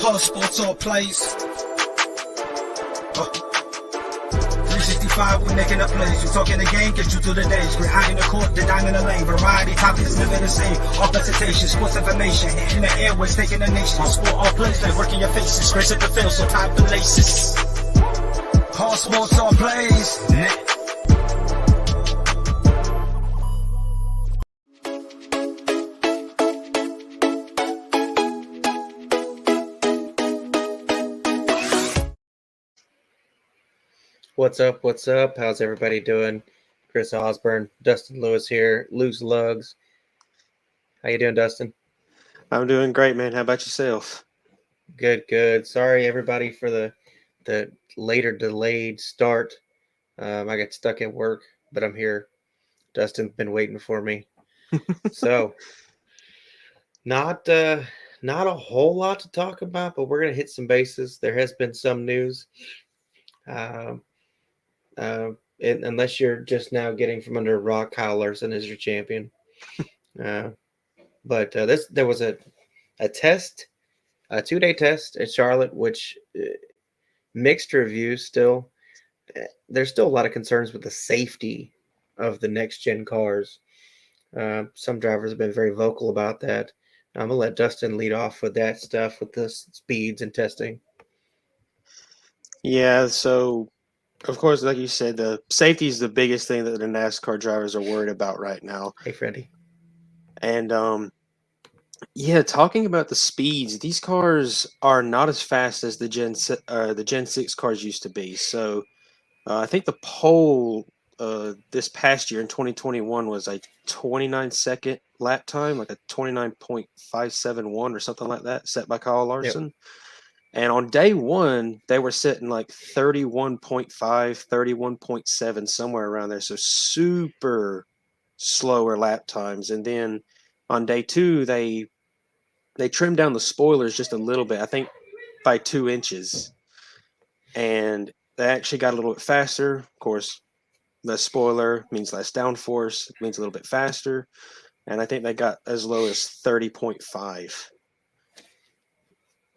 Car Sports All Plays. 365, we're making up plays. You talking the game, get you to the days. We're high in the court, the dime in the lane. Variety topics living the same. All presentation, sports information. In the airways, taking the nation. Sport all plays, like working your faces. Grace at the field, so tie the laces. Car Sports All Plays. What's up? What's up? How's everybody doing? Chris Osborne, Dustin Lewis here, Loose Lugs. How you doing, Dustin? I'm doing great, man. How about yourself? Good, good. Sorry, everybody, for the later delayed start. I got stuck at work, but I'm here. Dustin's been waiting for me. So, not a whole lot to talk about, but we're gonna hit some bases. There has been some news. Unless you're just now getting from under a rock, Kyle Larson is your champion. But there was a test, a 2-day test at Charlotte, which mixed reviews still. There's still a lot of concerns with the safety of the next gen cars. Some drivers have been very vocal about that. I'm gonna let Dustin lead off with that stuff, with the speeds and testing. Yeah, so of course, like you said, the safety is the biggest thing that the NASCAR drivers are worried about right now. Hey, Freddie. And yeah, talking about the speeds, these cars are not as fast as the Gen 6 cars used to be. So I think the pole this past year in 2021 was a 29-second lap time, like a 29.571 or something like that, set by Kyle Larson. Yep. And on day one, they were sitting like 31.5, 31.7, somewhere around there. So super slower lap times. And then on day two, they trimmed down the spoilers just a little bit, I think by 2 inches. And they actually got a little bit faster. Of course, less spoiler means less downforce, means a little bit faster. And I think they got as low as 30.5.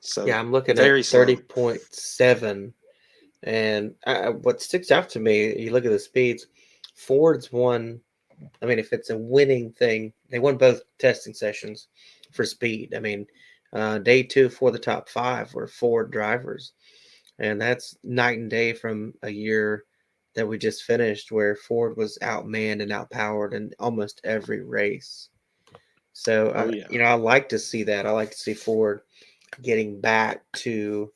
So yeah, I'm looking at 30.7, and what sticks out to me, you look at the speeds, Ford's won. I mean, if it's a winning thing, they won both testing sessions for speed. I mean, day two for the top 5 were Ford drivers, and that's night and day from a year that we just finished where Ford was outmanned and outpowered in almost every race. So, I like to see that. I like to see Ford getting back to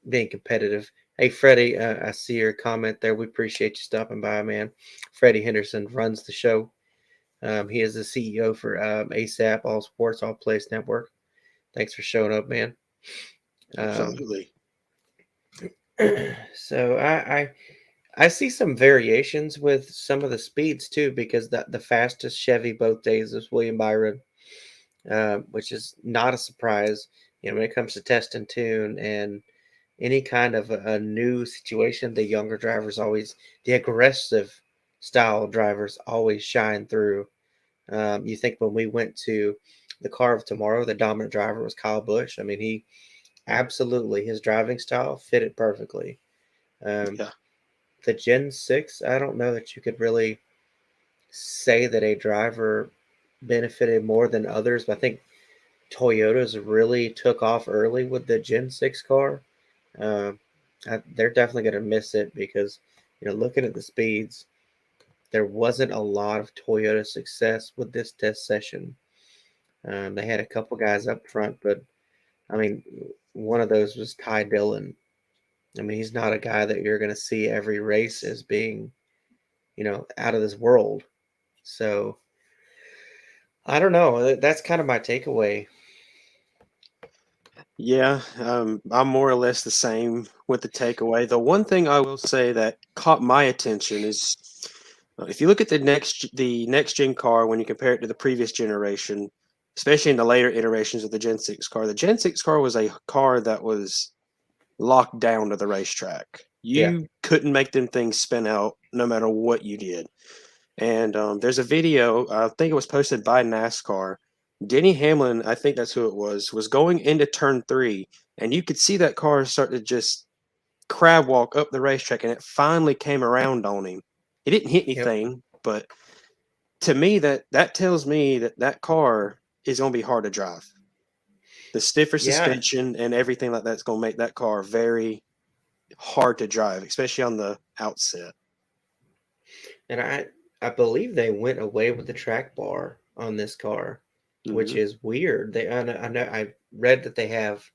being competitive. Hey, Freddie, I see your comment there. We appreciate you stopping by, man. Freddie Henderson runs the show. He is the CEO for ASAP, All Sports, All Plays Network. Thanks for showing up, man. Absolutely. So I see some variations with some of the speeds too, because the fastest Chevy both days is William Byron, which is not a surprise. When it comes to test and tune and any kind of a new situation, the younger drivers the aggressive style drivers always shine through. You think when we went to the Car of Tomorrow, the dominant driver was Kyle Busch. I mean, he absolutely, his driving style fitted perfectly. The Gen 6, I don't know that you could really say that a driver benefited more than others, but I think Toyota's really took off early with the Gen 6 car. They're definitely going to miss it because, looking at the speeds, there wasn't a lot of Toyota success with this test session. They had a couple guys up front, but, I mean, one of those was Ty Dillon. I mean, he's not a guy that you're going to see every race as being, out of this world. So, I don't know. That's kind of my takeaway. Yeah, I'm more or less the same with the takeaway. The one thing I will say that caught my attention is if you look at the next gen car when you compare it to the previous generation, especially in the later iterations of the Gen 6 car, the Gen 6 car was a car that was locked down to the racetrack. You couldn't make them things spin out no matter what you did. And there's a video, I think it was posted by NASCAR, Denny Hamlin, I think that's who it was going into turn 3, and you could see that car start to just crab walk up the racetrack, and it finally came around on him. He didn't hit Yep. anything, but to me, that tells me that that car is going to be hard to drive. The stiffer Yeah, suspension and everything like that's going to make that car very hard to drive, especially on the outset. and I believe they went away with the track bar on this car, which Hmm. is weird. I read that they have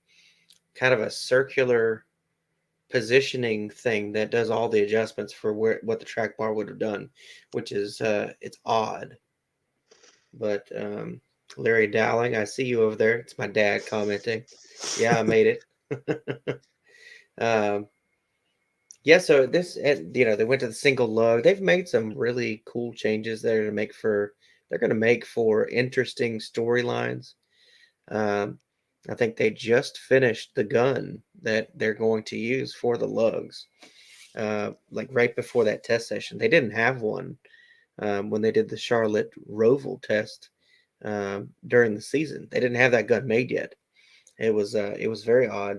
kind of a circular positioning thing that does all the adjustments for what the track bar would have done, which is it's odd. But Larry Dowling, I see you over there. It's my dad commenting. Yeah, I made it. um, yeah, so this, and they went to the single lug. They've made some really cool changes there to make for. They're going to make for interesting storylines. Um, I think they just finished the gun that they're going to use for the lugs. Like right before that test session, they didn't have one when they did the Charlotte Roval test during the season. They didn't have that gun made yet. It was very odd.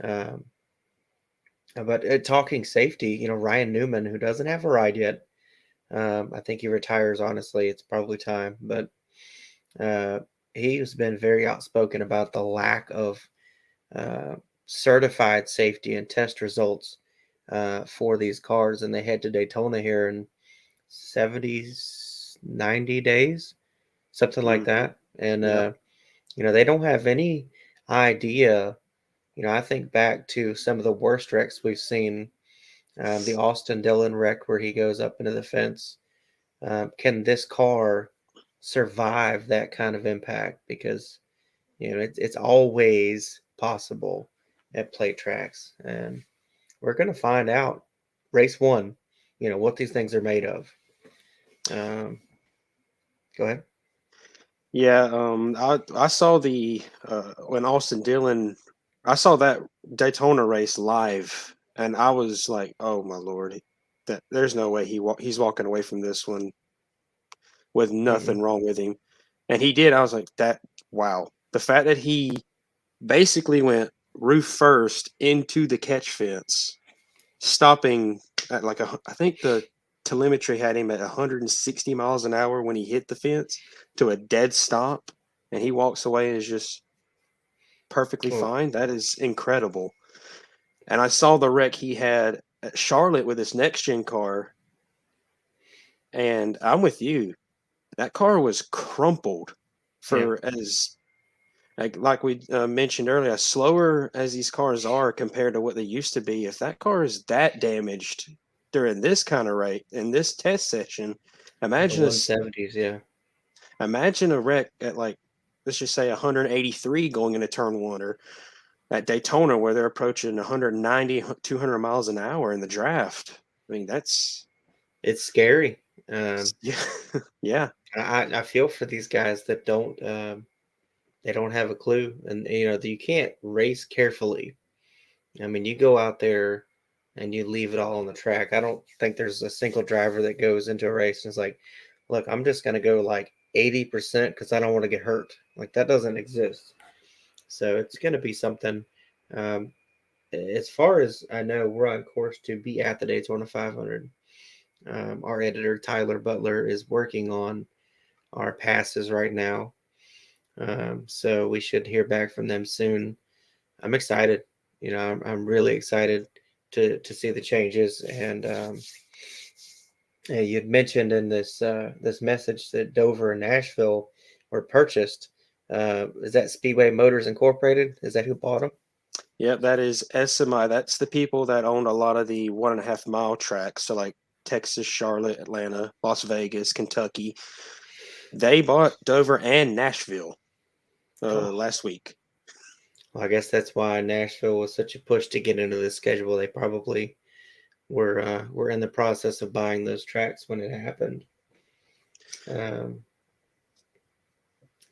Um, but talking safety, Ryan Newman, who doesn't have a ride yet, I think he retires. Honestly, it's probably time. But uh, he's been very outspoken about the lack of uh, certified safety and test results for these cars, and they head to Daytona here in 70, 90 days, something like Hmm. that. And Yeah. they don't have any idea. I think back to some of the worst wrecks we've seen. The Austin Dillon wreck where he goes up into the fence. Can this car survive that kind of impact? Because it's always possible at plate tracks, and we're going to find out race one. What these things are made of. Um, Go ahead. Yeah, I saw the when Austin Dillon, I saw that Daytona race live, and I was like, "Oh my Lord, that there's no way he's walking away from this one with Mm-mm. nothing wrong with him," and he did. I was like, "That wow!" The fact that he basically went roof first into the catch fence, stopping at like I think the telemetry had him at 160 miles an hour when he hit the fence to a dead stop, and he walks away and is just perfectly Well, fine. That is incredible. And I saw the wreck he had at Charlotte with his next gen car, and I'm with you. That car was crumpled yeah, for as like we mentioned earlier, as slower as these cars are compared to what they used to be. If that car is that damaged during this kind of rate in this test session, the imagine 170s. Yeah, imagine a wreck at like let's just say 183 going into turn one, or at Daytona where they're approaching 190, 200 miles an hour in the draft. I mean, that's it's scary. Um, yeah, yeah, I feel for these guys that don't they don't have a clue, and you can't race carefully. I mean, you go out there and you leave it all on the track. I don't think there's a single driver that goes into a race and is like, look, I'm just going to go like 80% because I don't want to get hurt. Like, that doesn't exist. So it's going to be something. Um, as far as I know, we're on course to be at the Daytona 500. Our editor, Tyler Butler, is working on our passes right now. So we should hear back from them soon. I'm excited. I'm really excited to see the changes. And you'd mentioned in this message that Dover and Nashville were purchased. Is that Speedway Motors Incorporated? Is that who bought them? yep. That is SMI. That's the people that owned a lot of the 1.5 mile tracks. So like Texas, Charlotte, Atlanta, Las Vegas, Kentucky. They bought Dover and Nashville Oh, last week. well, I guess that's why Nashville was such a push to get into the schedule. They probably were in the process of buying those tracks when it happened. Um,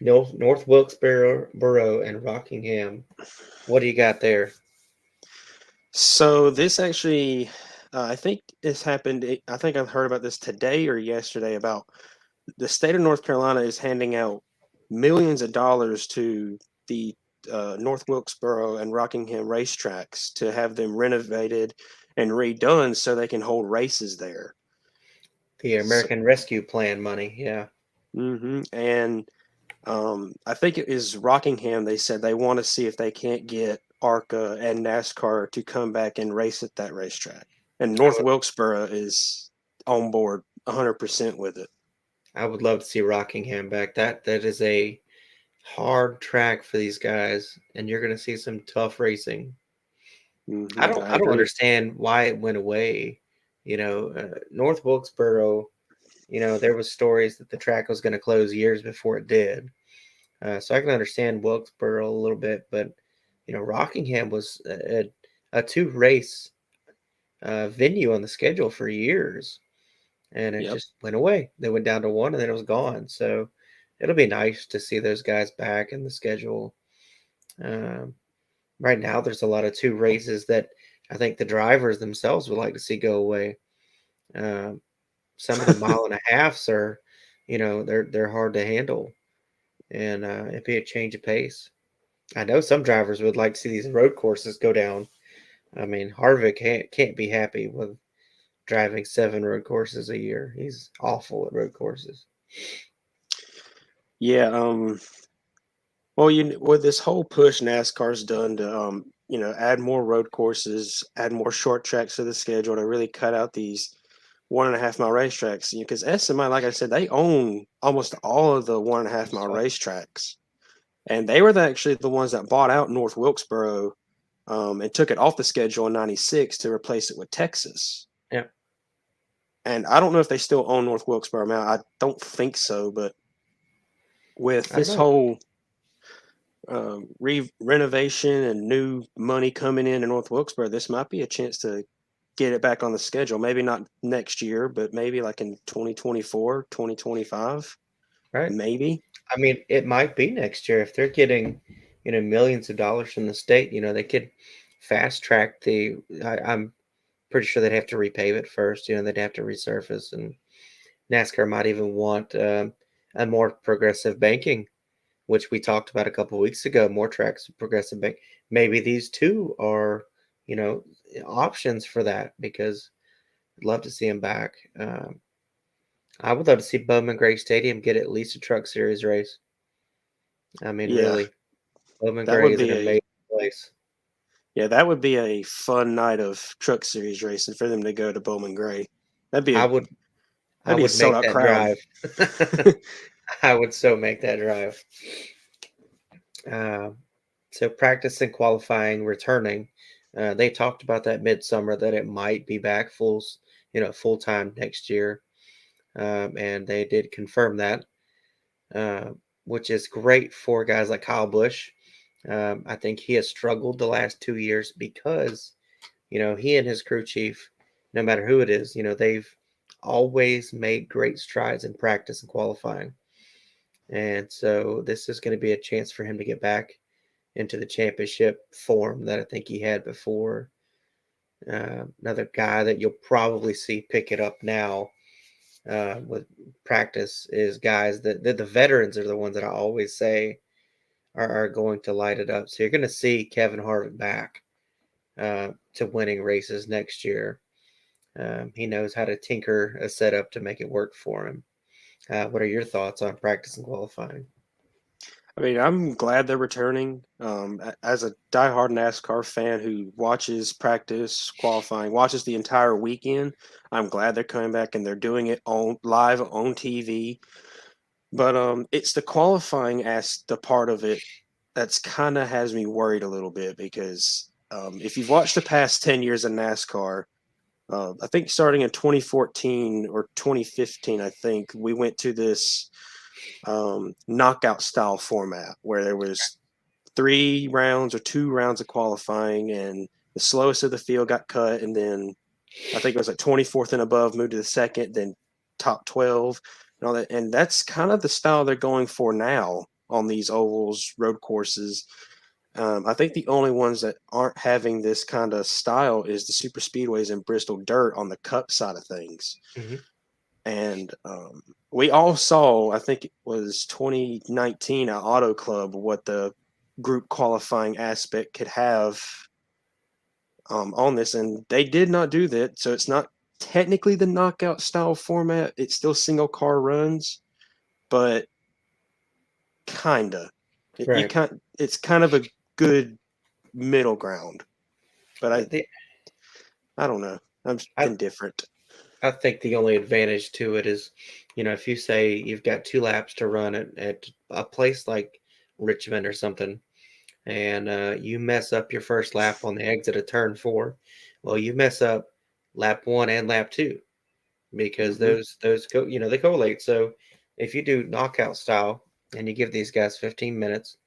North Wilkesboro and Rockingham. What do you got there? So this actually, I think this happened. I think I've heard about this today or yesterday about the state of North Carolina is handing out. millions of dollars to the North Wilkesboro and Rockingham racetracks to have them renovated and redone so they can hold races there. The American Rescue Plan money, yeah. And I think it is Rockingham. They said they want to see if they can't get ARCA and NASCAR to come back and race at that racetrack. And North Wilkesboro is on board 100% with it. I would love to see Rockingham back. That is a hard track for these guys, and you're going to see some tough racing. I don't understand why it went away. North Wilkesboro, there was stories that the track was going to close years before it did. So I can understand Wilkesboro a little bit, but Rockingham was a 2-race venue on the schedule for years, and it just went away. They went down to 1, and then it was gone. So it'll be nice to see those guys back in the schedule. Right now, there's a lot of 2 races that I think the drivers themselves would like to see go away. Some of the 1.5 miles are, they're hard to handle, and it'd be a change of pace. I know some drivers would like to see these road courses go down. I mean, Harvick can't be happy with driving 7 road courses a year. He's awful at road courses. Yeah. Well, with this whole push NASCAR's done to, add more road courses, add more short tracks to the schedule to really cut out these 1.5 mile racetracks. Because SMI, like I said, they own almost all of the 1.5 mile racetracks. And they were actually the ones that bought out North Wilkesboro and took it off the schedule in '96 to replace it with Texas. Yeah. And I don't know if they still own North Wilkesboro now. I don't think so. But with this whole renovation and new money coming in North Wilkesboro, this might be a chance to get it back on the schedule. Maybe not next year, but maybe like in 2024, 2025. Right. Maybe. I mean, it might be next year if they're getting, millions of dollars from the state. They could fast track I'm pretty sure they'd have to repave it first. They'd have to resurface, and NASCAR might even want a more progressive banking, which we talked about a couple of weeks ago. More tracks of progressive bank. Maybe these 2 are, options for that, because I'd love to see them back. I would love to see Bowman Gray Stadium get at least a Truck Series race. I mean, really, Bowman Gray is an amazing place. Yeah, that would be a fun night of Truck Series racing for them to go to Bowman Gray. That'd be I would make that crowd. Drive. I would so make that drive. So practice and qualifying returning. They talked about that midsummer that it might be back full time next year. And they did confirm that, which is great for guys like Kyle Busch. I think he has struggled the last 2 years because, he and his crew chief, no matter who it is, they've always made great strides in practice and qualifying. And so this is going to be a chance for him to get back into the championship form that I think he had before. Another guy that you'll probably see pick it up now with practice is guys that the veterans are the ones that I always say are going to light it up. So you're going to see Kevin Harvick back to winning races next year. He knows how to tinker a setup to make it work for him. What are your thoughts on practice and qualifying? I mean, I'm glad they're returning. As a diehard NASCAR fan who watches practice, qualifying, watches the entire weekend, I'm glad they're coming back and they're doing it live on TV. But it's the qualifying as the part of it that's kind of has me worried a little bit, because if you've watched the past 10 years of NASCAR, I think starting in 2014 or 2015, I think we went to this knockout style format where there was 3 rounds or 2 rounds of qualifying, and the slowest of the field got cut, and then I think it was like 24th and above moved to the second, then top 12 and all that. And that's kind of the style they're going for now on these ovals, road courses. I think the only ones that aren't having this kind of style is the super speedways and Bristol Dirt on the cup side of things. Mm-hmm. And we all saw, I think it was 2019 at Auto Club, what the group qualifying aspect could have on this, and they did not do that. So it's not technically the knockout style format. It's still single car runs, but kinda. Right. It's kind of a good middle ground. But The, I don't know. I'm I, indifferent. I think the only advantage to it is, if you say you've got 2 laps to run at a place like Richmond or something, and you mess up your first lap on the exit of turn 4, well, you mess up lap 1 and lap 2 because Hmm. those go, they correlate. So if you do knockout style and you give these guys 15 minutes,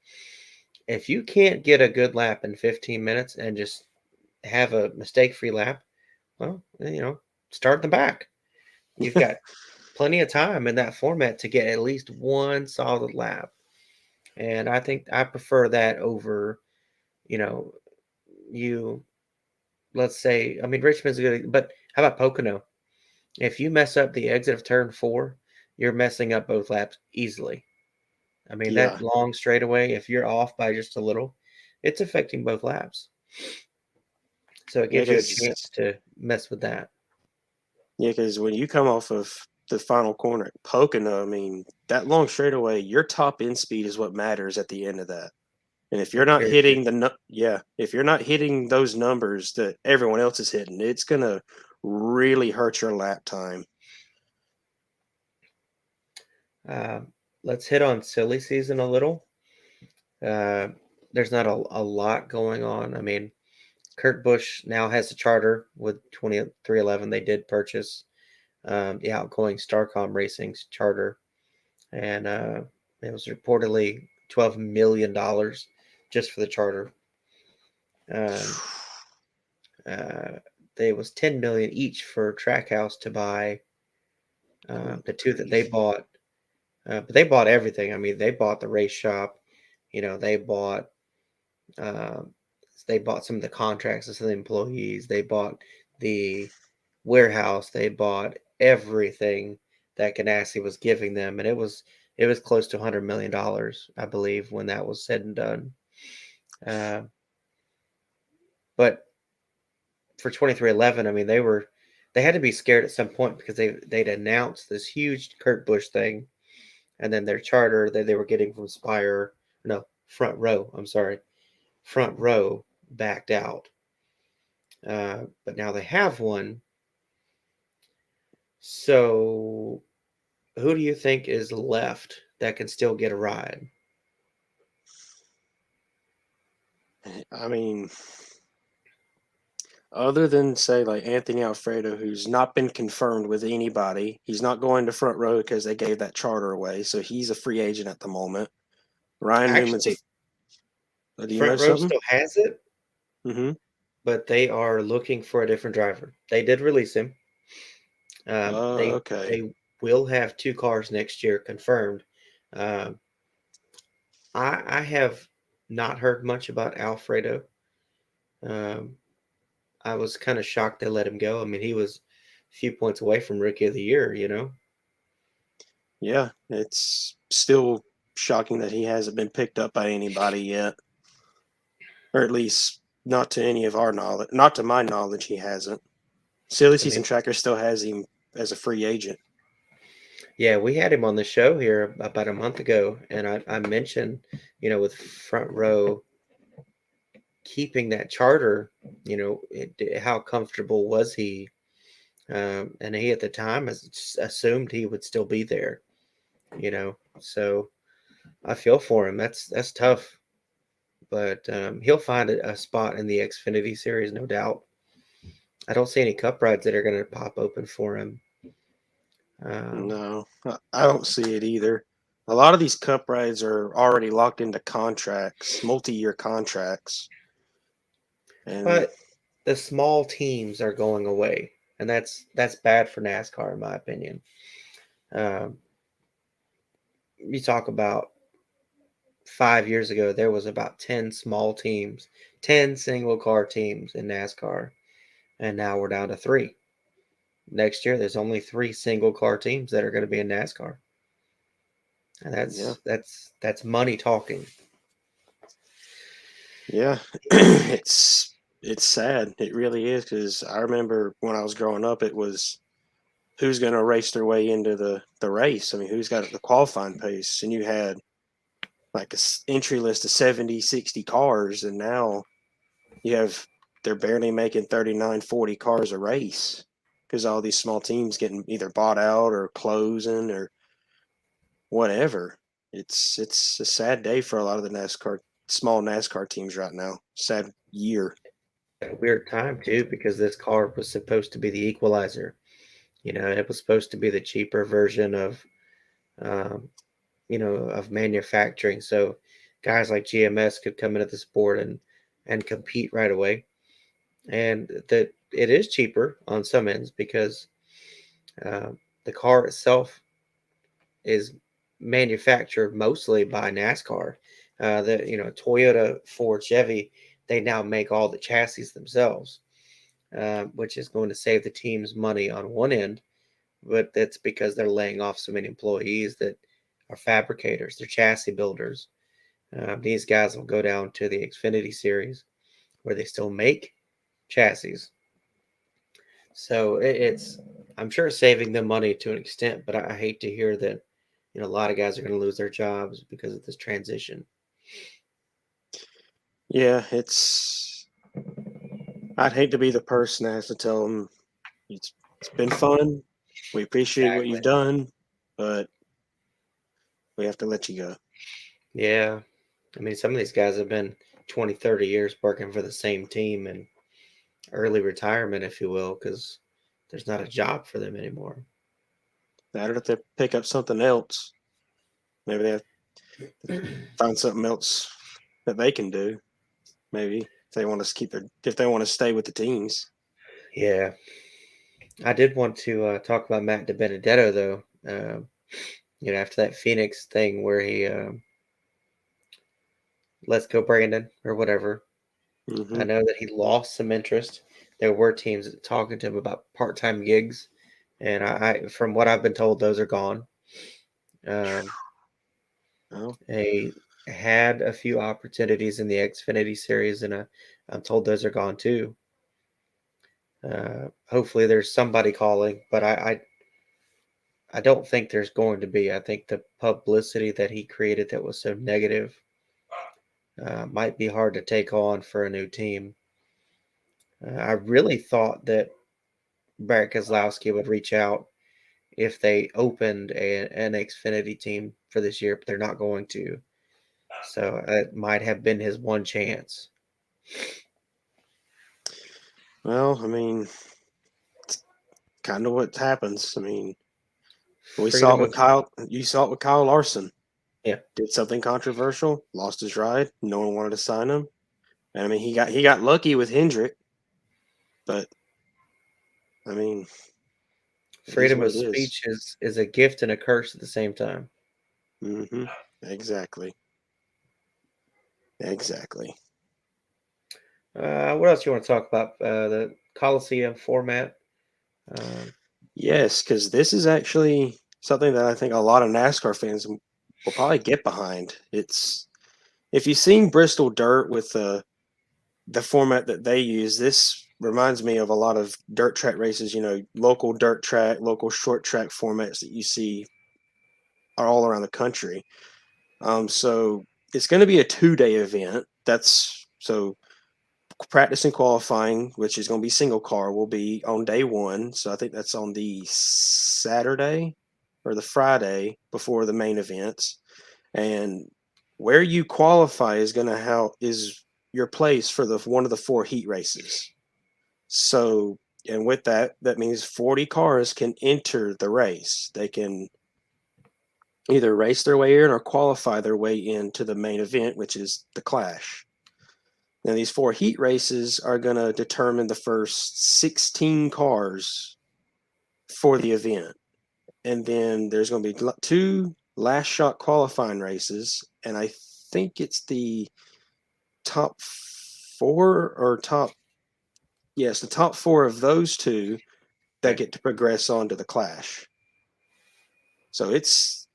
if you can't get a good lap in 15 minutes and just have a mistake-free lap, well, start in the back. You've got plenty of time in that format to get at least one solid lap. And I think I prefer that over, you know, you let's say, I mean, Richmond's good, but how about Pocono? If you mess up the exit of turn 4, you're messing up both laps easily. I mean, Yeah. that long straightaway, if you're off by just a little, it's affecting both laps. So it Yeah, gives you a because chance to mess with that. when you come off of the final corner at Pocono, I mean, that long straightaway, your top end speed is what matters at the end of that. And if you're That's not very true. hitting if you're not hitting those numbers that everyone else is hitting, it's gonna really hurt your lap time. Uh, let's hit on silly season a little. Uh, there's not a lot going on. I mean, Kurt Busch now has a charter with 2311. They did purchase the outgoing Starcom Racing's charter, and it was reportedly $12 million just for the charter. Um, they was 10 million each for Trackhouse to buy the two that they Grief. bought. But they bought everything. I mean, they bought the race shop. They bought um, some of the contracts of the employees. They bought the warehouse. They bought everything that Ganassi was giving them, and it was close to $100 million, I believe, when that was said and done. Uh, but for 2311, I mean, they had to be scared at some point because they'd announced this huge Kurt Busch thing, and then their charter that they were getting from Spire, no, Front Row, I'm sorry, Front Row backed out. But now they have one. So who do you think is left that can still get a ride? I mean, other than say like Anthony Alfredo, who's not been confirmed with anybody, he's not going to Front Row because they gave that charter away, so he's a free agent at the moment. Ryan Newman's Actually, do you know Front Row something? still has it, Mm-hmm. but they are looking for a different driver. They did release him. They Okay. they will have 2 cars next year confirmed. Um, I have not heard much about Alfredo. Um, I was kind of shocked they let him go. I mean, he was a few points away from Rookie of the Year. Yeah, it's still shocking that he hasn't been picked up by anybody yet, or at least not to any of our knowledge. Not to my knowledge, he hasn't. Silly I mean, Season Tracker still has him as a free agent. yeah, we had him on the show here about a month ago, and I mentioned, with Front Row keeping that charter, how comfortable was he? And he at the time assumed he would still be there, So I feel for him. That's tough, but he'll find a spot in the Xfinity series, no doubt. I don't see any cup rides that are going to pop open for him. No, I don't see it either. A lot of these cup rides are already locked into contracts, multi-year contracts, and But the small teams are going away, and that's bad for NASCAR, in my opinion. Um, you talk about 5 years ago, there was about 10 small teams, 10 single car teams in NASCAR, and now we're down to 3. next year there's only 3 single car teams that are going to be in NASCAR. And Yeah. that's money talking. Yeah. it's sad. It really is, because I remember when I was growing up, it was who's going to race their way into the race. I mean, who's got the qualifying pace? And you had like entry list of 70, 60 cars, and now they're barely making 39, 40 cars a race because all these small teams getting either bought out or closing or whatever. It's a sad day for a lot of the small NASCAR teams right now. Sad year. A weird time too, because this car was supposed to be the equalizer. It was supposed to be the cheaper version of, um, of manufacturing. So guys like GMS could come into the sport and compete right away. And that it is cheaper on some ends because uh, the car itself is manufactured mostly by NASCAR. Toyota, Ford, Chevy, they now make all the chassis themselves, which is going to save the teams money on one end, but that's because they're laying off so many employees that are fabricators, they're chassis builders. These guys will go down to the Xfinity series where they still make chassis. So I'm sure it's saving them money to an extent, but I hate to hear that, a lot of guys are going to lose their jobs because of this transition. Yeah, I'd hate to be the person that has to tell them it's been fun. We appreciate what Exactly. you've done, but we have to let you go. Yeah. I mean, some of these guys have been 20, 30 years working for the same team and early retirement, if you will, because there's not a job for them anymore. Better if they pick up something else. Maybe they have to find something else that they can do. Maybe if they want to if they want to stay with the teams. Yeah. I did want to talk about Matt DiBenedetto, though. After that Phoenix thing where he let's go Brandon or whatever. Mm-hmm. I know that he lost some interest. There were teams talking to him about part-time gigs, and from what I've been told, those are gone. Oh. He had a few opportunities in the Xfinity series, and I'm told those are gone too. Hopefully, there's somebody calling, but I don't think there's going to be. I think the publicity that he created that was so negative might be hard to take on for a new team. I really thought that Brad Keselowski would reach out if they opened an Xfinity team for this year, but they're not going to. So it might have been his one chance. Well, I mean, it's kind of what happens. I mean, we saw it with Kyle. You saw it with Kyle Larson. Yeah. Did something controversial, lost his ride. No one wanted to sign him. And I mean, he got lucky with Hendrick, but I mean, Freedom of speech is a gift and a curse at the same time. Mm-hmm. Exactly. Exactly. What else you want to talk about? The Coliseum format. Yes, because this is actually something that I think a lot of NASCAR fans will probably get behind. It's if you've seen Bristol Dirt with the format that they use, this reminds me of a lot of dirt track races. Local dirt track, local short track formats that you see are all around the country. So it's going to be a 2-day event. That's so practice and qualifying, which is going to be single car, will be on day one. So I think that's on the Saturday or the Friday before the main events. And where you qualify is going to is your place for one of the 4 heat races. So, and with that means 40 cars can enter the race. They can either race their way in or qualify their way into the main event, which is the Clash. Now, these 4 heat races are going to determine the first 16 cars for the event. And then there's going to be 2 last shot qualifying races. And I think it's the top 4 or the top 4 of those 2 that get to progress on to the Clash. So it's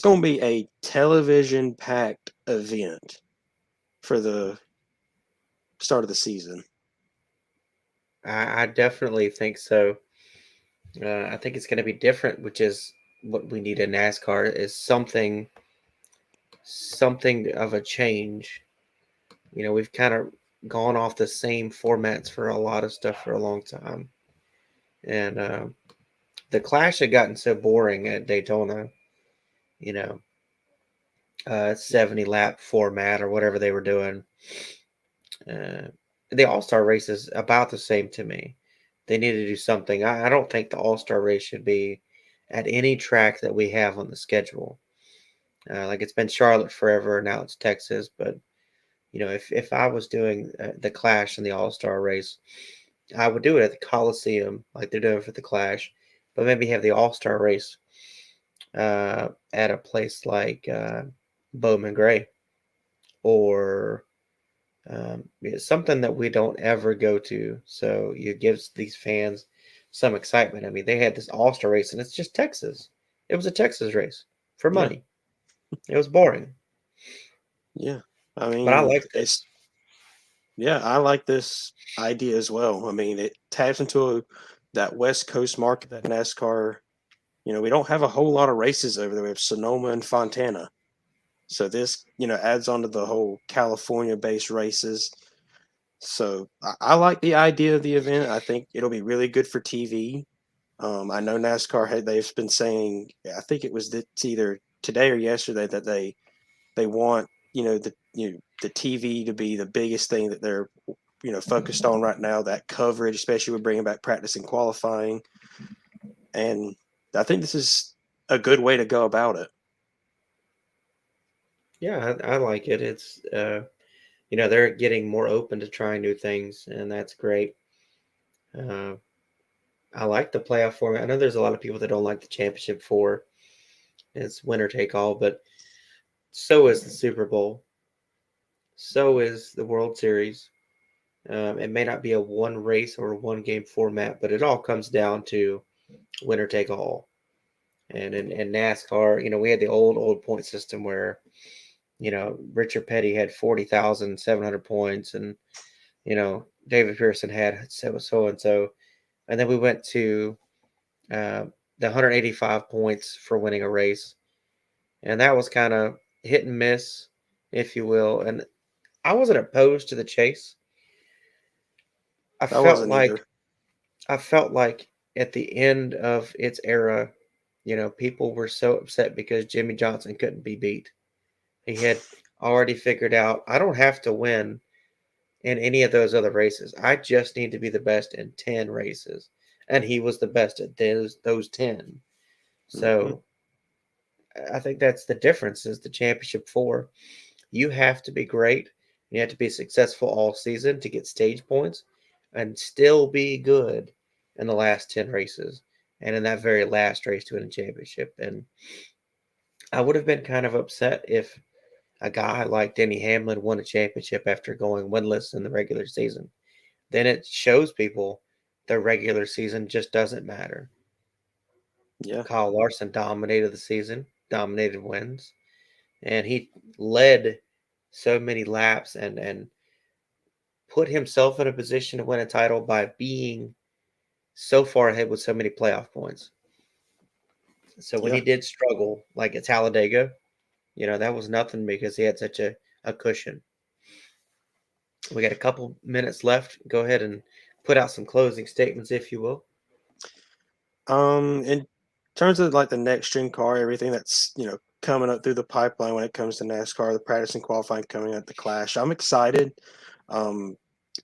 going to be a television packed event for the start of the season. I definitely think so. I think it's going to be different, which is what we need in NASCAR is something of a change. We've kind of gone off the same formats for a lot of stuff for a long time, and the Clash had gotten so boring at Daytona. 70 lap format or whatever they were doing. The All-Star race is about the same to me. They need to do something. I don't think the All-Star race should be at any track that we have on the schedule. Like it's been Charlotte forever, now it's Texas. But if I was doing the Clash and the All-Star race, I would do it at the Coliseum, like they're doing for the Clash, but maybe have the All-Star race at a place like Bowman Gray, or something that we don't ever go to. So it gives these fans some excitement. I mean, they had this All-Star race, and it's just Texas. It was a Texas race for money. It was boring. Yeah, I mean, but I like this. Yeah, I like this idea as well. I mean, it taps into that West Coast market that NASCAR. We don't have a whole lot of races over there. We have Sonoma and Fontana. So this, adds on to the whole California-based races. So I like the idea of the event. I think it'll be really good for TV. I know NASCAR they've been saying, I think it was either today or yesterday, that they want the TV to be the biggest thing that they're focused on right now. That coverage, especially with bringing back practice and qualifying, and I think this is a good way to go about it. Yeah, I like it. It's they're getting more open to trying new things, and that's great. I like the playoff format. I know there's a lot of people that don't like the championship 4. It's winner take all, but so is the Super Bowl. So is the World Series. It may not be a one race or one game format, but it all comes down to winner take all. And in NASCAR, we had the old point system where, Richard Petty had 40,700 points, and, David Pearson had so and so. And then we went to the 185 points for winning a race. And that was kind of hit and miss, if you will. And I wasn't opposed to the chase. I felt like at the end of its era, people were so upset because Jimmy Johnson couldn't be beat. He had already figured out, I don't have to win in any of those other races. I just need to be the best in 10 races. And he was the best at those 10. So I think that's the difference is the championship 4. You have to be great. You have to be successful all season to get stage points and still be good in the last 10 races and in that very last race to win a championship. And I would have been kind of upset if a guy like Denny Hamlin won a championship after going winless in the regular season. Then it shows people the regular season just doesn't matter. Yeah. Kyle Larson dominated the season, dominated wins, and he led so many laps and put himself in a position to win a title by being so far ahead with so many playoff points. So when he did struggle, like at Talladega, that was nothing because he had such a cushion. We got a couple minutes left. Go ahead and put out some closing statements, if you will. In terms of like the next gen car, everything that's coming up through the pipeline when it comes to NASCAR, the practice and qualifying coming at the Clash, I'm excited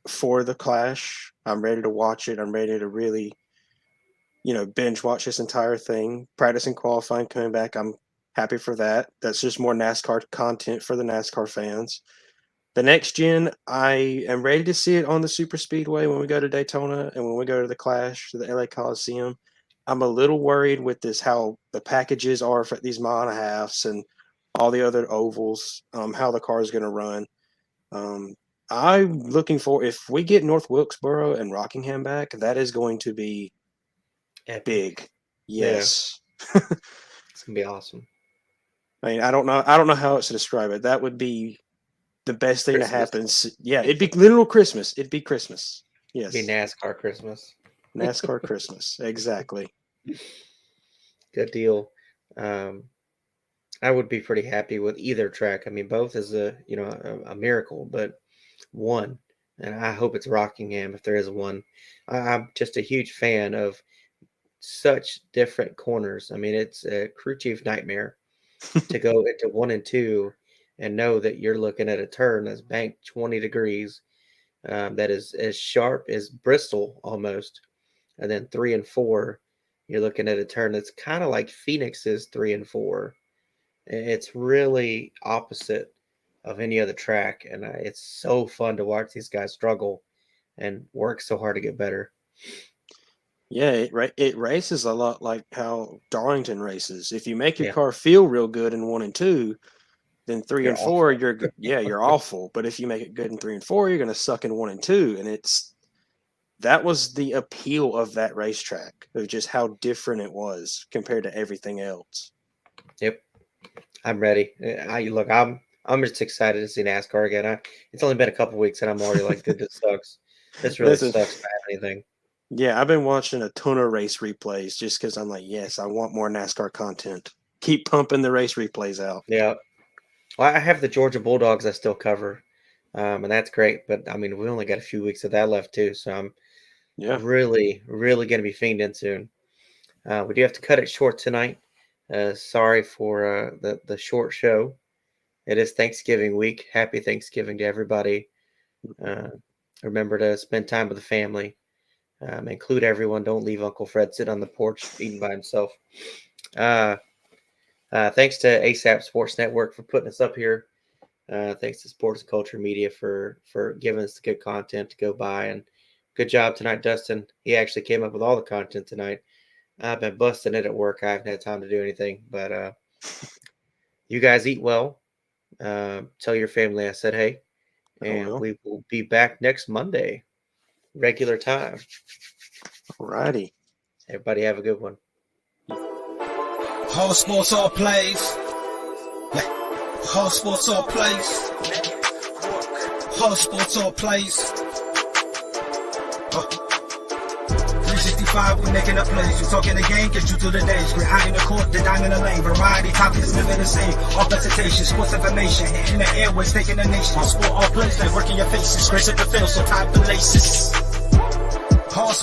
for the Clash. I'm ready to watch it. I'm ready to really binge watch this entire thing. Practice and qualifying coming back, I'm happy for that. That's just more NASCAR content for the NASCAR fans. The next gen, I am ready to see it on the super speedway when we go to Daytona and when we go to the Clash, to the LA Coliseum. I'm a little worried with this, how the packages are for these mile and a halves and all the other ovals, how the car is going to run. I'm looking for, if we get North Wilkesboro and Rockingham back, that is going to be big. Yeah. Yes. It's gonna be awesome. I mean, I don't know how else to describe it. That would be the best thing Christmas. to happen. Yeah, it'd be literal Christmas. It'd be Christmas. Yes. Be NASCAR Christmas. NASCAR Christmas. Exactly. Good deal. I would be pretty happy with either track. I mean, both is a miracle, but one, and I hope it's Rockingham if there is one. I'm just a huge fan of such different corners. I mean, it's a crew chief nightmare to go into 1 and 2 and know that you're looking at a turn that's banked 20 degrees, that is as sharp as Bristol almost, and then 3 and 4, you're looking at a turn that's kind of like Phoenix's 3 and 4. It's really opposite of any other track, and it's so fun to watch these guys struggle and work so hard to get better. Yeah, it races a lot like how Darlington races. If you make your Yeah. car feel real good in 1 and 2, then 3 You're and 4, you're awful. But if you make it good in 3 and 4, you're going to suck in 1 and 2, and that was the appeal of that racetrack, of just how different it was compared to everything else. Yep, I'm ready. I'm just excited to see NASCAR again. It's only been a couple weeks, and I'm already like, dude, this sucks. This really Listen. sucks to have anything. Yeah, I've been watching a ton of race replays just because I'm like, yes, I want more NASCAR content. Keep pumping the race replays out. Yeah. Well, I have the Georgia Bulldogs I still cover, and that's great. But I mean, we only got a few weeks of that left too, so I'm really, really going to be fiending soon. We do have to cut it short tonight. Sorry for the short show. It is Thanksgiving week. Happy Thanksgiving to everybody. Remember to spend time with the family. Include everyone. Don't leave Uncle Fred sit on the porch eating by himself. Thanks to ASAP Sports Network for putting us up here. Thanks to Sports and Culture Media for giving us the good content to go by. And good job tonight, Dustin. He actually came up with all the content tonight. I've been busting it at work. I haven't had time to do anything. But you guys eat well. Tell your family I said hey. And we will be back next Monday. Regular time. Alrighty. Everybody have a good one. All sports, all plays. Yeah. All sports, all plays. All sports, all plays. 365, we making a plays. We talking the game, get you through the days. We're high in the court, the dime in the lane. Variety, topics, living the same. All presentation, sports information. In the airways, taking the nation. All sport, all plays, like working your faces. Grace at the field, so tie the laces. All